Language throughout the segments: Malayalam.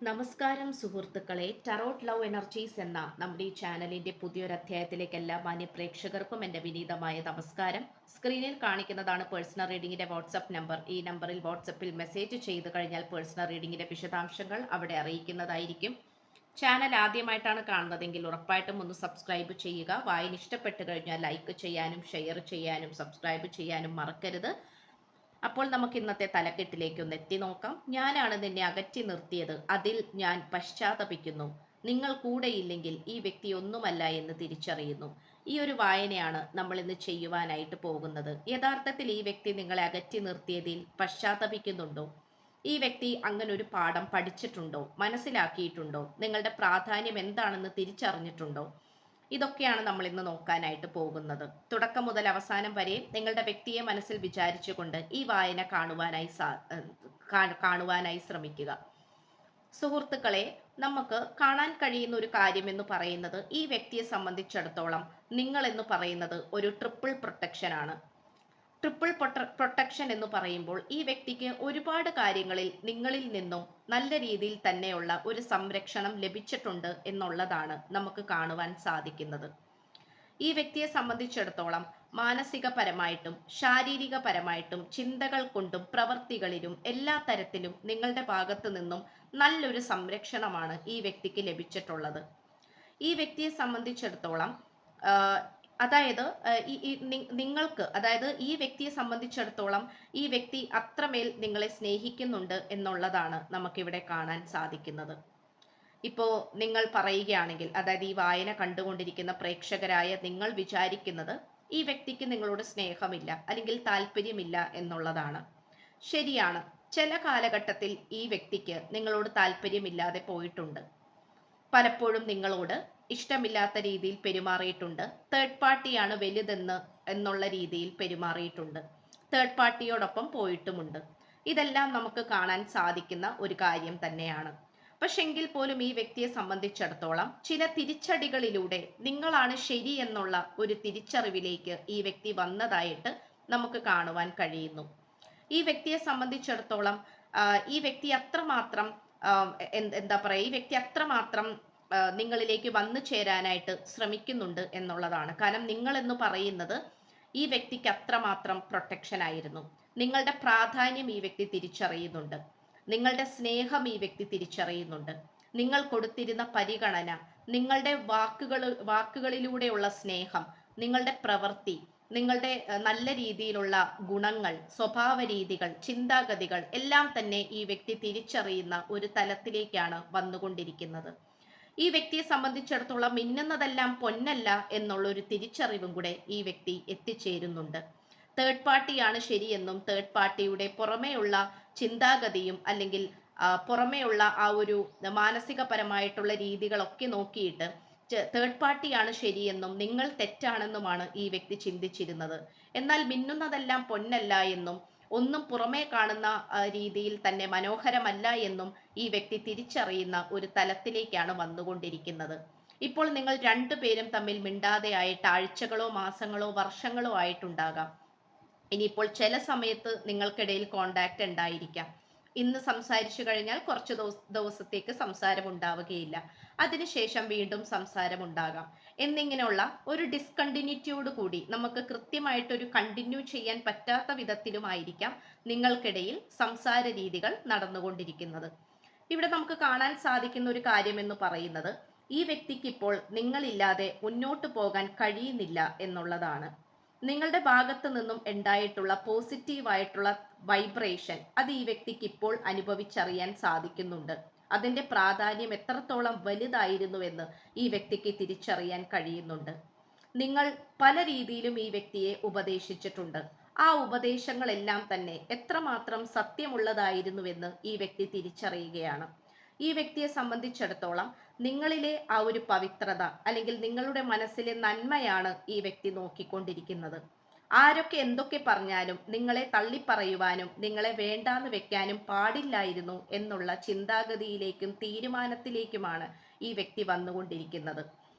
നമസ്കാരം സുഹൃത്തുക്കളെ, ടറോട്ട് ലവ് എനർജീസ് എന്ന നമ്മുടെ ഈ ചാനലിന്റെ പുതിയൊരു അധ്യായത്തിലേക്ക് എല്ലാ മാന്യ പ്രേക്ഷകർക്കും എൻ്റെ വിനീതമായ നമസ്കാരം. സ്ക്രീനിൽ കാണിക്കുന്നതാണ് പേഴ്സണൽ റീഡിങ്ങിന്റെ വാട്സപ്പ് നമ്പർ. ഈ നമ്പറിൽ വാട്സപ്പിൽ മെസ്സേജ് ചെയ്തു കഴിഞ്ഞാൽ പേഴ്സണൽ റീഡിങ്ങിന്റെ വിശദാംശങ്ങൾ അവിടെ അറിയിക്കുന്നതായിരിക്കും. ചാനൽ ആദ്യമായിട്ടാണ് കാണുന്നതെങ്കിൽ ഉറപ്പായിട്ടും ഒന്ന് സബ്സ്ക്രൈബ് ചെയ്യുക. വായന ഇഷ്ടപ്പെട്ട് കഴിഞ്ഞാൽ ലൈക്ക് ചെയ്യാനും ഷെയർ ചെയ്യാനും സബ്സ്ക്രൈബ് ചെയ്യാനും മറക്കരുത്. അപ്പോൾ നമുക്ക് ഇന്നത്തെ തലക്കെട്ടിലേക്ക് ഒന്ന് എത്തി നോക്കാം. ഞാനാണ് നിന്നെ അകറ്റി നിർത്തിയത്, അതിൽ ഞാൻ പശ്ചാത്തപിക്കുന്നു. നിങ്ങൾ കൂടെയില്ലെങ്കിൽ ഈ വ്യക്തി ഒന്നുമല്ല എന്ന് തിരിച്ചറിയുന്നു. ഈ ഒരു വായനയാണ് നമ്മൾ ഇന്ന് ചെയ്യുവാനായിട്ട് പോകുന്നത്. യഥാർത്ഥത്തിൽ ഈ വ്യക്തി നിങ്ങളെ അകറ്റി നിർത്തിയതിൽ പശ്ചാത്തപിക്കുന്നുണ്ടോ? ഈ വ്യക്തി അങ്ങനെ ഒരു പാഠം പഠിച്ചിട്ടുണ്ടോ? മനസ്സിലാക്കിയിട്ടുണ്ടോ? നിങ്ങളുടെ പ്രാധാന്യം എന്താണെന്ന് തിരിച്ചറിഞ്ഞിട്ടുണ്ടോ? ഇതൊക്കെയാണ് നമ്മൾ ഇന്ന് നോക്കാനായിട്ട് പോകുന്നത്. തുടക്കം മുതൽ അവസാനം വരെ നിങ്ങളുടെ വ്യക്തിയെ മനസ്സിൽ വിചാരിച്ചുകൊണ്ട് ഈ വായന കാണുവാനായി ശ്രമിക്കുക. സുഹൃത്തുക്കളെ, നമുക്ക് കാണാൻ കഴിയുന്ന ഒരു കാര്യം എന്ന് പറയുന്നത്, ഈ വ്യക്തിയെ സംബന്ധിച്ചിടത്തോളം നിങ്ങൾ എന്ന് പറയുന്നത് ഒരു ട്രിപ്പിൾ പ്രൊട്ടക്ഷൻ ആണ്. ട്രിപ്പിൾ പ്രൊട്ടക്ഷൻ എന്ന് പറയുമ്പോൾ ഈ വ്യക്തിക്ക് ഒരുപാട് കാര്യങ്ങളിൽ നിങ്ങളിൽ നിന്നും നല്ല രീതിയിൽ തന്നെയുള്ള ഒരു സംരക്ഷണം ലഭിച്ചിട്ടുണ്ട് എന്നുള്ളതാണ് നമുക്ക് കാണുവാൻ സാധിക്കുന്നത്. ഈ വ്യക്തിയെ സംബന്ധിച്ചിടത്തോളം മാനസികപരമായിട്ടും ശാരീരികപരമായിട്ടും ചിന്തകൾ കൊണ്ടും പ്രവർത്തികളിലും എല്ലാ തരത്തിലും നിങ്ങളുടെ ഭാഗത്തു നിന്നും നല്ലൊരു സംരക്ഷണമാണ് ഈ വ്യക്തിക്ക് ലഭിച്ചിട്ടുള്ളത്. ഈ വ്യക്തിയെ സംബന്ധിച്ചിടത്തോളം അതായത് ഈ വ്യക്തിയെ സംബന്ധിച്ചിടത്തോളം ഈ വ്യക്തി അത്രമേൽ നിങ്ങളെ സ്നേഹിക്കുന്നുണ്ട് എന്നുള്ളതാണ് നമുക്കിവിടെ കാണാൻ സാധിക്കുന്നത്. ഇപ്പോൾ നിങ്ങൾ പറയുകയാണെങ്കിൽ, അതായത് ഈ വായന കണ്ടുകൊണ്ടിരിക്കുന്ന പ്രേക്ഷകരായ നിങ്ങൾ വിചാരിക്കുന്നത് ഈ വ്യക്തിക്ക് നിങ്ങളോട് സ്നേഹമില്ല അല്ലെങ്കിൽ താല്പര്യമില്ല എന്നുള്ളതാണ്. ശരിയാണ്, ചില കാലഘട്ടത്തിൽ ഈ വ്യക്തിക്ക് നിങ്ങളോട് താല്പര്യമില്ലാതെ പോയിട്ടുണ്ട്. പലപ്പോഴും നിങ്ങളോട് ഇഷ്ടമില്ലാത്ത രീതിയിൽ പെരുമാറിയിട്ടുണ്ട്. തേർഡ് പാർട്ടിയാണ് എന്നുള്ള രീതിയിൽ പെരുമാറിയിട്ടുണ്ട്. തേർഡ് പാർട്ടിയോടൊപ്പം പോയിട്ടുമുണ്ട്. ഇതെല്ലാം നമുക്ക് കാണാൻ സാധിക്കുന്ന ഒരു കാര്യം തന്നെയാണ്. പക്ഷെങ്കിൽ പോലും ഈ വ്യക്തിയെ സംബന്ധിച്ചിടത്തോളം ചില തിരിച്ചടികളിലൂടെ നിങ്ങളാണ് ശരി എന്നുള്ള ഒരു തിരിച്ചറിവിലേക്ക് ഈ വ്യക്തി വന്നതായിട്ട് നമുക്ക് കാണുവാൻ കഴിയുന്നു. ഈ വ്യക്തിയെ സംബന്ധിച്ചിടത്തോളം ഈ വ്യക്തി അത്രമാത്രം ഈ വ്യക്തി അത്രമാത്രം നിങ്ങളിലേക്ക് വന്നു ചേരാനായിട്ട് ശ്രമിക്കുന്നുണ്ട് എന്നുള്ളതാണ്. കാരണം നിങ്ങൾ എന്ന് പറയുന്നത് ഈ വ്യക്തിക്ക് അത്രമാത്രം പ്രൊട്ടക്ഷൻ ആയിരുന്നു. നിങ്ങളുടെ പ്രാധാന്യം ഈ വ്യക്തി തിരിച്ചറിയുന്നുണ്ട്. നിങ്ങളുടെ സ്നേഹം ഈ വ്യക്തി തിരിച്ചറിയുന്നുണ്ട്. നിങ്ങൾ കൊടുത്തിരുന്ന പരിഗണന, നിങ്ങളുടെ വാക്കുകളിലൂടെയുള്ള സ്നേഹം, നിങ്ങളുടെ പ്രവൃത്തി, നിങ്ങളുടെ നല്ല രീതിയിലുള്ള ഗുണങ്ങൾ, സ്വഭാവ രീതികൾ, ചിന്താഗതികൾ എല്ലാം തന്നെ ഈ വ്യക്തി തിരിച്ചറിയുന്ന ഒരു തലത്തിലേക്കാണ് വന്നുകൊണ്ടിരിക്കുന്നത്. ഈ വ്യക്തിയെ സംബന്ധിച്ചിടത്തോളം മിന്നുന്നതെല്ലാം പൊന്നല്ല എന്നുള്ള ഒരു തിരിച്ചറിവും കൂടെ ഈ വ്യക്തി എത്തിച്ചേരുന്നുണ്ട്. തേർഡ് പാർട്ടിയാണ് ശരിയെന്നും തേർഡ് പാർട്ടിയുടെ പുറമേയുള്ള ചിന്താഗതിയും അല്ലെങ്കിൽ പുറമേയുള്ള ആ ഒരു മാനസികപരമായിട്ടുള്ള രീതികളൊക്കെ നോക്കിയിട്ട് തേർഡ് പാർട്ടിയാണ് ശരിയെന്നും നിങ്ങൾ തെറ്റാണെന്നുമാണ് ഈ വ്യക്തി ചിന്തിച്ചിരുന്നത്. എന്നാൽ മിന്നുന്നതെല്ലാം പൊന്നല്ല എന്നും ഒന്നും പുറമേ കാണുന്ന രീതിയിൽ തന്നെ മനോഹരമല്ല എന്നും ഈ വ്യക്തി തിരിച്ചറിയുന്ന ഒരു തലത്തിലേക്കാണ് വന്നുകൊണ്ടിരിക്കുന്നത്. ഇപ്പോൾ നിങ്ങൾ രണ്ടുപേരും തമ്മിൽ മിണ്ടാതെ ആയിട്ട് ആഴ്ചകളോ മാസങ്ങളോ വർഷങ്ങളോ ആയിട്ടുണ്ടാകാം. ഇനിയിപ്പോൾ ചില സമയത്ത് നിങ്ങൾക്കിടയിൽ കോണ്ടാക്ട് ഉണ്ടായിരിക്കാം. ഇന്ന് സംസാരിച്ചു കഴിഞ്ഞാൽ കുറച്ച് ദിവസത്തേക്ക് സംസാരം ഉണ്ടാവുകയില്ല. അതിനുശേഷം വീണ്ടും സംസാരം ഉണ്ടാകാം. എന്നിങ്ങനെയുള്ള ഒരു ഡിസ്കണ്ടിന്യൂറ്റിയോട് കൂടി നമുക്ക് കൃത്യമായിട്ടൊരു കണ്ടിന്യൂ ചെയ്യാൻ പറ്റാത്ത വിധത്തിലുമായിരിക്കാം നിങ്ങൾക്കിടയിൽ സംസാര രീതികൾ നടന്നുകൊണ്ടിരിക്കുന്നത്. ഇവിടെ നമുക്ക് കാണാൻ സാധിക്കുന്ന ഒരു കാര്യം എന്ന് പറയുന്നത്, ഈ വ്യക്തിക്ക് ഇപ്പോൾ നിങ്ങളില്ലാതെ മുന്നോട്ട് പോകാൻ കഴിയുന്നില്ല എന്നുള്ളതാണ്. നിങ്ങളുടെ ഭാഗത്ത് നിന്നും ഉണ്ടായിട്ടുള്ള പോസിറ്റീവായിട്ടുള്ള വൈബ്രേഷൻ അത് ഈ വ്യക്തിക്ക് ഇപ്പോൾ അനുഭവിച്ചറിയാൻ സാധിക്കുന്നുണ്ട്. അതിൻ്റെ പ്രാധാന്യം എത്രത്തോളം വലുതായിരുന്നുവെന്ന് ഈ വ്യക്തിക്ക് തിരിച്ചറിയാൻ കഴിയുന്നുണ്ട്. നിങ്ങൾ പല രീതിയിലും ഈ വ്യക്തിയെ ഉപദേശിച്ചിട്ടുണ്ട്. ആ ഉപദേശങ്ങളെല്ലാം തന്നെ എത്രമാത്രം സത്യമുള്ളതായിരുന്നുവെന്ന് ഈ വ്യക്തി തിരിച്ചറിയുകയാണ്. ഈ വ്യക്തിയെ സംബന്ധിച്ചിടത്തോളം നിങ്ങളിലെ ആ ഒരു പവിത്രത അല്ലെങ്കിൽ നിങ്ങളുടെ മനസ്സിലെ നന്മയാണ് ഈ വ്യക്തി നോക്കിക്കൊണ്ടിരിക്കുന്നത്. ആരൊക്കെ എന്തൊക്കെ പറഞ്ഞാലും നിങ്ങളെ തള്ളിപ്പറയുവാനും നിങ്ങളെ വേണ്ടാന്ന് വെക്കാനും പാടില്ലായിരുന്നു എന്നുള്ള ചിന്താഗതിയിലേക്കും തീരുമാനത്തിലേക്കുമാണ് ഈ വ്യക്തി വന്നുകൊണ്ടിരിക്കുന്നത്.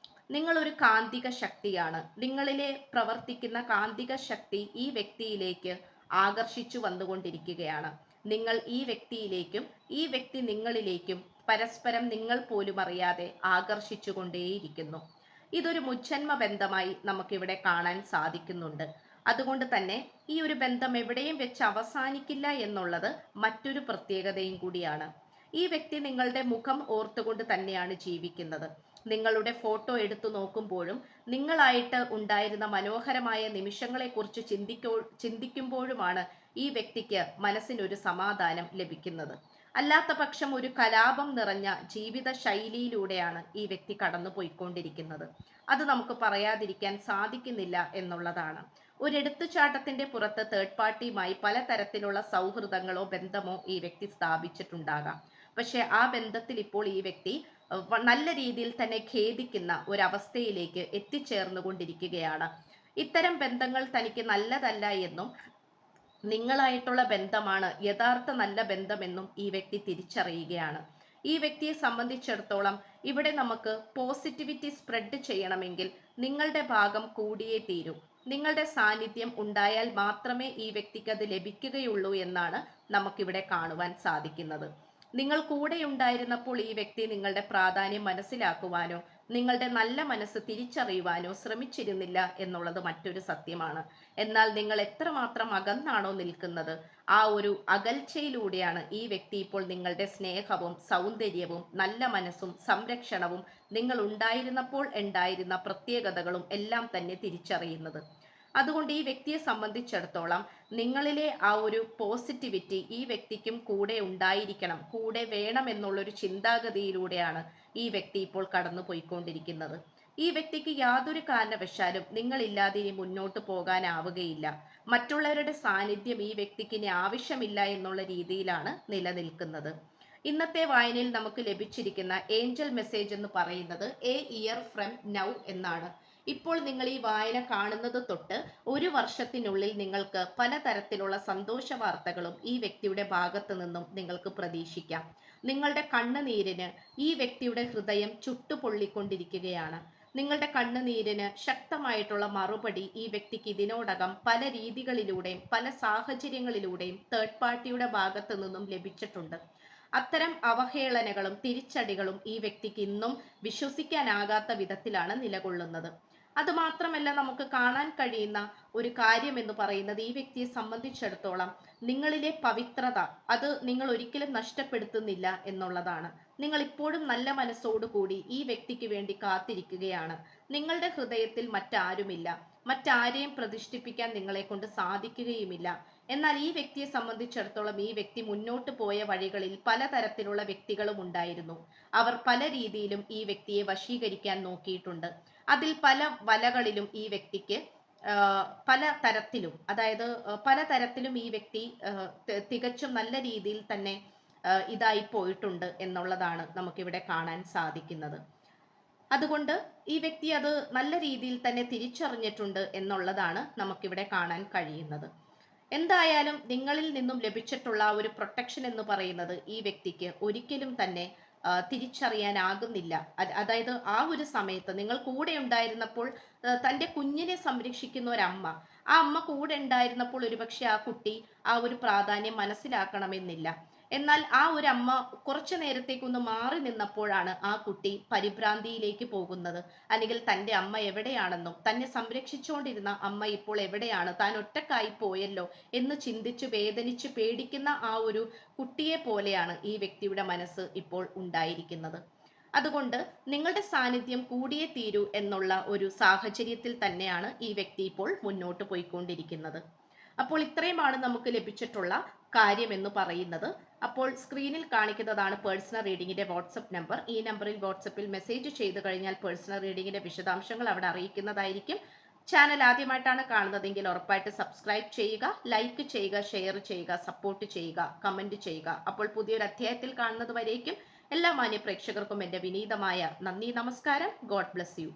നിങ്ങളൊരു കാന്തിക ശക്തിയാണ്. നിങ്ങളിലെ പ്രവർത്തിക്കുന്ന കാന്തിക ശക്തി ഈ വ്യക്തിയിലേക്ക് ആകർഷിച്ചു വന്നുകൊണ്ടിരിക്കുകയാണ്. നിങ്ങൾ ഈ വ്യക്തിയിലേക്കും ഈ വ്യക്തി നിങ്ങളിലേക്കും പരസ്പരം നിങ്ങൾ പോലും അറിയാതെ ആകർഷിച്ചുകൊണ്ടേയിരിക്കുന്നു. ഇതൊരു മുജ്ജന്മ ബന്ധമായി നമുക്കിവിടെ കാണാൻ സാധിക്കുന്നുണ്ട്. അതുകൊണ്ട് തന്നെ ഈ ഒരു ബന്ധം എവിടെയും വെച്ച് അവസാനിക്കില്ല എന്നുള്ളത് മറ്റൊരു പ്രത്യേകതയും കൂടിയാണ്. ഈ വ്യക്തി നിങ്ങളുടെ മുഖം ഓർത്തുകൊണ്ട് തന്നെയാണ് ജീവിക്കുന്നത്. നിങ്ങളുടെ ഫോട്ടോ എടുത്തു നോക്കുമ്പോഴും നിങ്ങളായിട്ട് ഉണ്ടായിരുന്ന മനോഹരമായ നിമിഷങ്ങളെക്കുറിച്ച് ചിന്തിക്കുമ്പോഴുമാണ് ഈ വ്യക്തിക്ക് മനസ്സിനൊരു സമാധാനം ലഭിക്കുന്നത്. അല്ലാത്ത പക്ഷം ഒരു കലാപം നിറഞ്ഞ ജീവിത ശൈലിയിലൂടെയാണ് ഈ വ്യക്തി കടന്നു പോയിക്കൊണ്ടിരിക്കുന്നത്. അത് നമുക്ക് പറയാതിരിക്കാൻ സാധിക്കുന്നില്ല എന്നുള്ളതാണ്. ഒരു എടുത്തുചാട്ടത്തിന്റെ പുറത്ത് തേർഡ് പാർട്ടിയുമായി പലതരത്തിലുള്ള സൗഹൃദങ്ങളോ ബന്ധമോ ഈ വ്യക്തി സ്ഥാപിച്ചിട്ടുണ്ടാകാം. പക്ഷെ ആ ബന്ധത്തിൽ ഇപ്പോൾ ഈ വ്യക്തി നല്ല രീതിയിൽ തന്നെ ഖേദിക്കുന്ന ഒരവസ്ഥയിലേക്ക് എത്തിച്ചേർന്നുകൊണ്ടിരിക്കുകയാണ്. ഇത്തരം ബന്ധങ്ങൾ തനിക്ക് നല്ലതല്ല എന്നും നിങ്ങളായിട്ടുള്ള ബന്ധമാണ് യഥാർത്ഥ നല്ല ബന്ധമെന്നും ഈ വ്യക്തി തിരിച്ചറിയുകയാണ്. ഈ വ്യക്തിയെ സംബന്ധിച്ചിടത്തോളം ഇവിടെ നമുക്ക് പോസിറ്റിവിറ്റി സ്പ്രെഡ് ചെയ്യണമെങ്കിൽ നിങ്ങളുടെ ഭാഗം കൂടിയേ തീരൂ. നിങ്ങളുടെ സാന്നിധ്യം ഉണ്ടായാൽ മാത്രമേ ഈ വ്യക്തിക്ക് അത് ലഭിക്കുകയുള്ളൂ എന്നാണ് നമുക്കിവിടെ കാണുവാൻ സാധിക്കുന്നത്. നിങ്ങൾ കൂടെ ഉണ്ടായിരുന്നപ്പോൾ ഈ വ്യക്തി നിങ്ങളുടെ പ്രാധാന്യം മനസ്സിലാക്കുവാനോ നിങ്ങളുടെ നല്ല മനസ്സ് തിരിച്ചറിയുവാനോ ശ്രമിച്ചിരുന്നില്ല എന്നുള്ളത് മറ്റൊരു സത്യമാണ്. എന്നാൽ നിങ്ങൾ എത്രമാത്രം അകന്നാണോ നിൽക്കുന്നത്, ആ ഒരു അകൽച്ചയിലൂടെയാണ് ഈ വ്യക്തി ഇപ്പോൾ നിങ്ങളുടെ സ്നേഹവും സൗന്ദര്യവും നല്ല മനസ്സും സംരക്ഷണവും നിങ്ങൾ ഉണ്ടായിരുന്നപ്പോൾ ഉണ്ടായിരുന്ന പ്രത്യേകതകളും എല്ലാം തന്നെ തിരിച്ചറിയുന്നത്. അതുകൊണ്ട് ഈ വ്യക്തിയെ സംബന്ധിച്ചിടത്തോളം നിങ്ങളിലെ ആ ഒരു പോസിറ്റിവിറ്റി ഈ വ്യക്തിക്കും കൂടെ ഉണ്ടായിരിക്കണം, കൂടെ വേണം എന്നുള്ളൊരു ചിന്താഗതിയിലൂടെയാണ് ഈ വ്യക്തി ഇപ്പോൾ കടന്നു പോയിക്കൊണ്ടിരിക്കുന്നത്. ഈ വ്യക്തിക്ക് യാതൊരു കാരണവശാലും നിങ്ങളില്ലാതെ ഇനി മുന്നോട്ട് പോകാനാവുകയില്ല. മറ്റുള്ളവരുടെ സാന്നിധ്യം ഈ വ്യക്തിക്ക് ഇനി ആവശ്യമില്ല എന്നുള്ള രീതിയിലാണ് നിലനിൽക്കുന്നത്. ഇന്നത്തെ വായനയിൽ നമുക്ക് ലഭിച്ചിരിക്കുന്ന ഏഞ്ചൽ മെസ്സേജ് എന്ന് പറയുന്നത് എ ഇയർ ഫ്രം നൗ എന്നാണ്. ഇപ്പോൾ നിങ്ങൾ ഈ വായന കാണുന്നത് തൊട്ട് ഒരു വർഷത്തിനുള്ളിൽ നിങ്ങൾക്ക് പലതരത്തിലുള്ള സന്തോഷ വാർത്തകളും ഈ വ്യക്തിയുടെ ഭാഗത്തു നിന്നും നിങ്ങൾക്ക് പ്രതീക്ഷിക്കാം. നിങ്ങളുടെ കണ്ണുനീരിന് ഈ വ്യക്തിയുടെ ഹൃദയം ചുട്ടുപൊള്ളിക്കൊണ്ടിരിക്കുകയാണ്. നിങ്ങളുടെ കണ്ണുനീരിന് ശക്തമായിട്ടുള്ള മറുപടി ഈ വ്യക്തിക്ക് ഇതിനോടകം പല രീതികളിലൂടെയും പല സാഹചര്യങ്ങളിലൂടെയും തേർഡ് പാർട്ടിയുടെ ഭാഗത്തു നിന്നും ലഭിച്ചിട്ടുണ്ട്. അത്തരം അവഹേളനകളും തിരിച്ചടികളും ഈ വ്യക്തിക്ക് ഇന്നും വിശ്വസിക്കാനാകാത്ത വിധത്തിലാണ് നിലകൊള്ളുന്നത്. അതുമാത്രമല്ല, നമുക്ക് കാണാൻ കഴിയുന്ന ഒരു കാര്യം എന്ന് പറയുന്നത് ഈ വ്യക്തിയെ സംബന്ധിച്ചിടത്തോളം നിങ്ങളിലെ പവിത്രത അത് നിങ്ങൾ ഒരിക്കലും നഷ്ടപ്പെടുത്തുന്നില്ല എന്നുള്ളതാണ്. നിങ്ങൾ ഇപ്പോഴും നല്ല മനസ്സോടുകൂടി ഈ വ്യക്തിക്ക് വേണ്ടി കാത്തിരിക്കുകയാണ്. നിങ്ങളുടെ ഹൃദയത്തിൽ മറ്റാരുമില്ല, മറ്റാരെയും പ്രതിഷ്ഠിപ്പിക്കാൻ നിങ്ങളെ കൊണ്ട് സാധിക്കുകയുമില്ല. എന്നാൽ ഈ വ്യക്തിയെ സംബന്ധിച്ചിടത്തോളം ഈ വ്യക്തി മുന്നോട്ട് പോയ വഴികളിൽ പലതരത്തിലുള്ള വ്യക്തികളും ഉണ്ടായിരുന്നു. അവർ പല രീതിയിലും ഈ വ്യക്തിയെ വശീകരിക്കാൻ നോക്കിയിട്ടുണ്ട്. അതിൽ പല വലകളിലും ഈ വ്യക്തിക്ക് പല തരത്തിലും, അതായത് പലതരത്തിലും ഈ വ്യക്തി തികച്ചും നല്ല രീതിയിൽ തന്നെ ഇതായി പോയിട്ടുണ്ട് എന്നുള്ളതാണ് നമുക്കിവിടെ കാണാൻ സാധിക്കുന്നത്. അതുകൊണ്ട് ഈ വ്യക്തി അത് നല്ല രീതിയിൽ തന്നെ തിരിച്ചറിഞ്ഞിട്ടുണ്ട് എന്നുള്ളതാണ് നമുക്കിവിടെ കാണാൻ കഴിയുന്നത്. എന്തായാലും നിങ്ങളിൽ നിന്നും ലഭിച്ചിട്ടുള്ള ഒരു പ്രൊട്ടക്ഷൻ എന്ന് പറയുന്നത് ഈ വ്യക്തിക്ക് ഒരിക്കലും തന്നെ തിരിച്ചറിയാനാകുന്നില്ല. അതായത് ആ ഒരു സമയത്ത് നിങ്ങൾ കൂടെ ഉണ്ടായിരുന്നപ്പോൾ തൻ്റെ കുഞ്ഞിനെ സംരക്ഷിക്കുന്ന ഒരമ്മ, ആ അമ്മ കൂടെ ഉണ്ടായിരുന്നപ്പോൾ ഒരുപക്ഷെ ആ കുട്ടി ആ ഒരു പ്രാധാന്യം മനസ്സിലാക്കണമെന്നില്ല. എന്നാൽ ആ ഒരു അമ്മ കുറച്ചു നേരത്തേക്കൊന്ന് മാറി നിന്നപ്പോഴാണ് ആ കുട്ടി പരിഭ്രാന്തിയിലേക്ക് പോകുന്നത്. അല്ലെങ്കിൽ തൻ്റെ അമ്മ എവിടെയാണെന്നും തന്നെ സംരക്ഷിച്ചുകൊണ്ടിരുന്ന അമ്മ ഇപ്പോൾ എവിടെയാണ്, താൻ ഒറ്റക്കായി പോയല്ലോ എന്ന് ചിന്തിച്ച് വേദനിച്ച് പേടിക്കുന്ന ആ ഒരു കുട്ടിയെ പോലെയാണ് ഈ വ്യക്തിയുടെ മനസ്സ് ഇപ്പോൾ ഉണ്ടായിരിക്കുന്നത്. അതുകൊണ്ട് നിങ്ങളുടെ സാന്നിധ്യം കൂടിയേ തീരൂ എന്നുള്ള ഒരു സാഹചര്യത്തിൽ തന്നെയാണ് ഈ വ്യക്തി ഇപ്പോൾ മുന്നോട്ട് പോയിക്കൊണ്ടിരിക്കുന്നത്. അപ്പോൾ ഇത്രയുമാണ് നമുക്ക് ലഭിച്ചിട്ടുള്ള കാര്യം എന്ന് പറയുന്നത്. അപ്പോൾ സ്ക്രീനിൽ കാണിക്കുന്നതാണ് പേഴ്സണൽ റീഡിങ്ങിന്റെ വാട്സപ്പ് നമ്പർ. ഈ നമ്പറിൽ വാട്സപ്പിൽ മെസ്സേജ് ചെയ്തു കഴിഞ്ഞാൽ പേഴ്സണൽ റീഡിങ്ങിന്റെ വിശദാംശങ്ങൾ അവിടെ അറിയിക്കുന്നതായിരിക്കും. ചാനൽ ആദ്യമായിട്ടാണ് കാണുന്നതെങ്കിൽ ഉറപ്പായിട്ട് സബ്സ്ക്രൈബ് ചെയ്യുക, ലൈക്ക് ചെയ്യുക, ഷെയർ ചെയ്യുക, സപ്പോർട്ട് ചെയ്യുക, കമന്റ് ചെയ്യുക. അപ്പോൾ പുതിയൊരു അധ്യായത്തിൽ കാണുന്നത് വരേക്കും എല്ലാ മാന്യ പ്രേക്ഷകർക്കും എൻ്റെ വിനീതമായ നന്ദി, നമസ്കാരം. God bless you.